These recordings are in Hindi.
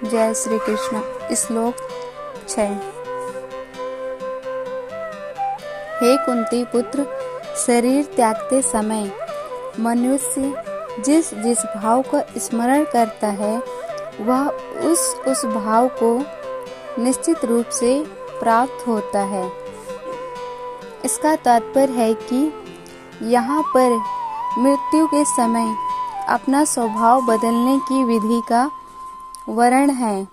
जय श्री कृष्ण। श्लोक 6। हे कुंती पुत्र, शरीर त्यागते समय मनुष्य जिस जिस भाव का स्मरण करता है वह उस भाव को निश्चित रूप से प्राप्त होता है। इसका तात्पर्य है कि यहाँ पर मृत्यु के समय अपना स्वभाव बदलने की विधि का वर्णन है।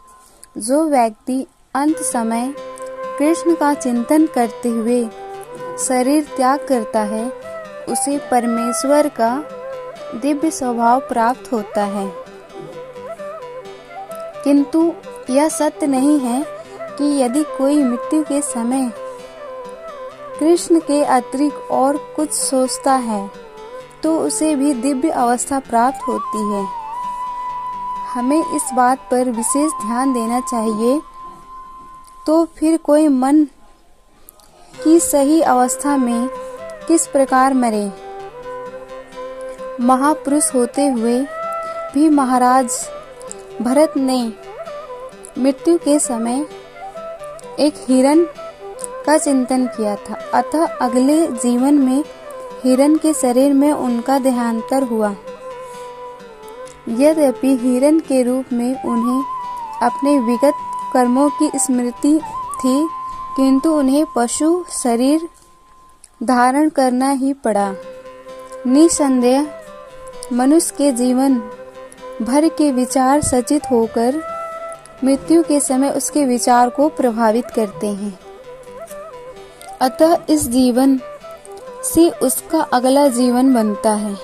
जो व्यक्ति अंत समय कृष्ण का चिंतन करते हुए शरीर त्याग करता है उसे परमेश्वर का दिव्य स्वभाव प्राप्त होता है। किंतु यह सत्य नहीं है कि यदि कोई मृत्यु के समय कृष्ण के अतिरिक्त और कुछ सोचता है तो उसे भी दिव्य अवस्था प्राप्त होती है। हमें इस बात पर विशेष ध्यान देना चाहिए। तो फिर कोई मन की सही अवस्था में किस प्रकार मरे। महापुरुष होते हुए भी महाराज भरत ने मृत्यु के समय एक हिरण का चिंतन किया था, अतः अगले जीवन में हिरण के शरीर में उनका देहांतर हुआ। यद्यपि हिरण के रूप में उन्हें अपने विगत कर्मों की स्मृति थी, किंतु उन्हें पशु शरीर धारण करना ही पड़ा। निसंदेह मनुष्य के जीवन भर के विचार सचित होकर मृत्यु के समय उसके विचार को प्रभावित करते हैं। अतः इस जीवन से उसका अगला जीवन बनता है।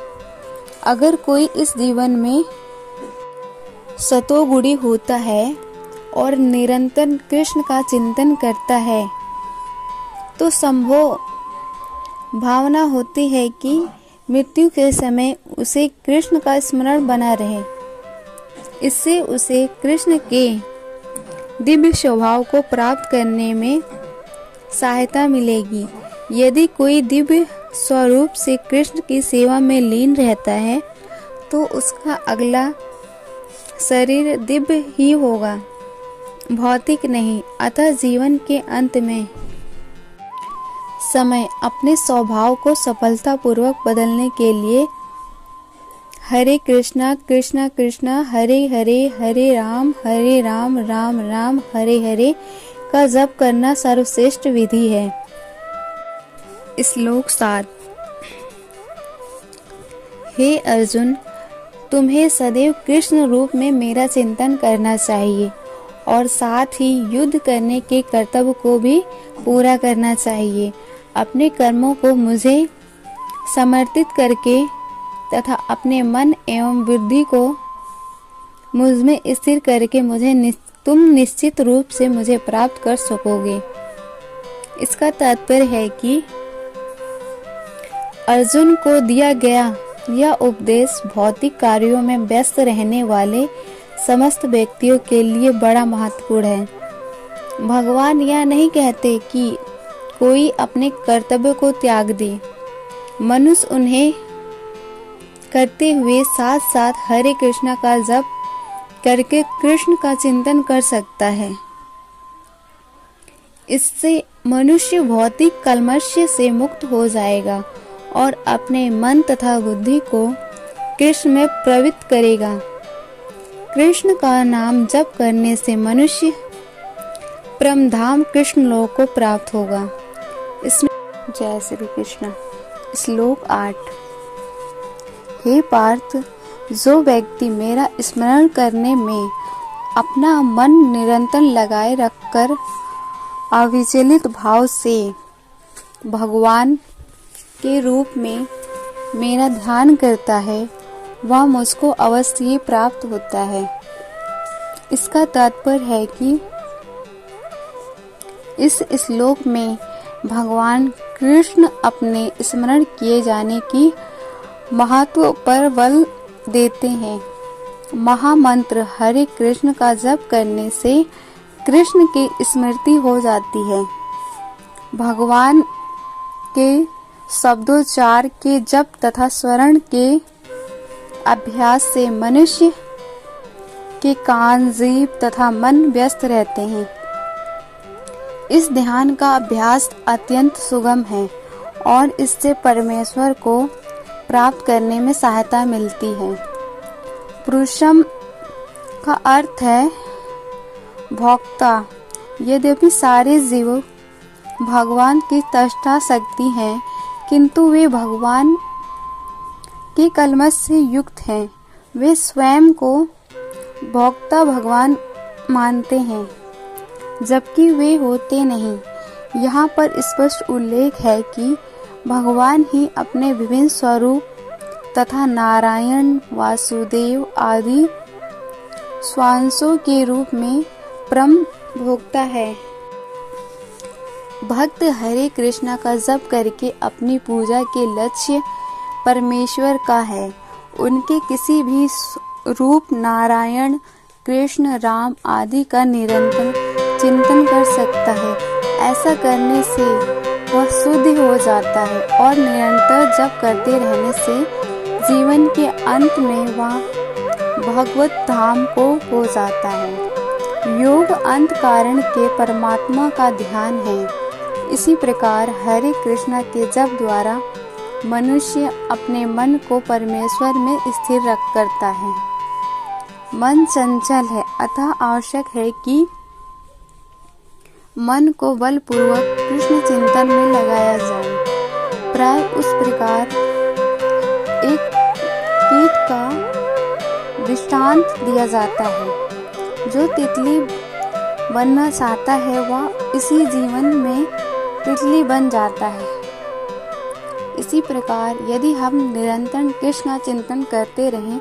अगर कोई इस जीवन में सतोगुणी होता है और निरंतर कृष्ण का चिंतन करता है तो संभव भावना होती है कि मृत्यु के समय उसे कृष्ण का स्मरण बना रहे। इससे उसे कृष्ण के दिव्य स्वभाव को प्राप्त करने में सहायता मिलेगी। यदि कोई दिव्य स्वरूप से कृष्ण की सेवा में लीन रहता है तो उसका अगला शरीर दिव्य ही होगा, भौतिक नहीं। अतः जीवन के अंत में समय अपने स्वभाव को सफलतापूर्वक बदलने के लिए हरे कृष्णा कृष्णा कृष्णा हरे हरे हरे राम राम राम हरे हरे का जप करना सर्वश्रेष्ठ विधि है। श्लोक 7। हे अर्जुन, तुम्हें सदैव कृष्ण रूप में मेरा चिंतन करना चाहिए और साथ ही युद्ध करने के कर्तव्य को भी पूरा करना चाहिए। अपने कर्मों को मुझे समर्पित करके तथा अपने मन एवं बुद्धि को मुझ में स्थिर करके तुम निश्चित रूप से मुझे प्राप्त कर सकोगे। इसका तात्पर्य है कि अर्जुन को दिया गया यह उपदेश भौतिक कार्यों में व्यस्त रहने वाले समस्त व्यक्तियों के लिए बड़ा महत्वपूर्ण है। भगवान यह नहीं कहते कि कोई अपने कर्तव्य को त्याग दे। मनुष्य उन्हें करते हुए साथ साथ हरे कृष्णा का जप करके कृष्ण का चिंतन कर सकता है। इससे मनुष्य भौतिक कलमश से मुक्त हो जाएगा और अपने मन तथा बुद्धि को कृष्ण में प्रवृत्त करेगा। कृष्ण का नाम जप करने से मनुष्य परमधाम कृष्ण लोक को प्राप्त होगा। इसमें जय श्री कृष्ण। श्लोक 8। हे पार्थ, जो व्यक्ति मेरा स्मरण करने में अपना मन निरंतर लगाए रखकर अविचलित भाव से भगवान के रूप में मेरा ध्यान करता है वह मुझको अवश्य ही प्राप्त होता है। इसका तात्पर्य है कि इस श्लोक में भगवान कृष्ण अपने स्मरण किए जाने की महत्व पर बल देते हैं। महामंत्र हरे कृष्ण का जप करने से कृष्ण की स्मृति हो जाती है। भगवान के शब्दोच्चार के जप तथा स्वरण के अभ्यास से मनुष्य कि कान, जीभ तथा मन व्यस्त रहते हैं। इस ध्यान का अभ्यास अत्यंत सुगम है और इससे परमेश्वर को प्राप्त करने में सहायता मिलती है। पुरुषम का अर्थ है भोक्ता। यद्यपि सारे जीव भगवान की तष्टा शक्ति हैं, किंतु वे भगवान के कलमश से युक्त हैं। वे स्वयं को भोक्ता भगवान मानते हैं, जबकि वे होते नहीं। यहाँ पर स्पष्ट उल्लेख है कि भगवान ही अपने विभिन्न स्वरूप तथा नारायण, वासुदेव आदि स्वांशों के रूप में परम भोक्ता है। भक्त हरे कृष्णा का जप करके अपनी पूजा के लक्ष्य परमेश्वर का है। उनके किसी भी रूप नारायण, कृष्ण, राम आदि का निरंतर चिंतन कर सकता है। ऐसा करने से वह शुद्ध हो जाता है और निरंतर जप करते रहने से जीवन के अंत में वह भगवत धाम को हो जाता है। योग अंत कारण के परमात्मा का ध्यान है। इसी प्रकार हरे कृष्णा के जप द्वारा मनुष्य अपने मन को परमेश्वर में स्थिर रख करता है। मन चंचल है, अतः आवश्यक है कि मन को बलपूर्वक कृष्ण चिंतन में लगाया जाए। प्राय उस प्रकार एक कीट का दृष्टांत दिया जाता है। जो तितली बनना चाहता है वह इसी जीवन में तितली बन जाता है। इसी प्रकार यदि हम निरंतर कृष्ण चिंतन करते रहें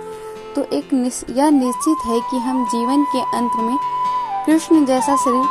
तो यह निश्चित है कि हम जीवन के अंत में कृष्ण जैसा शरीर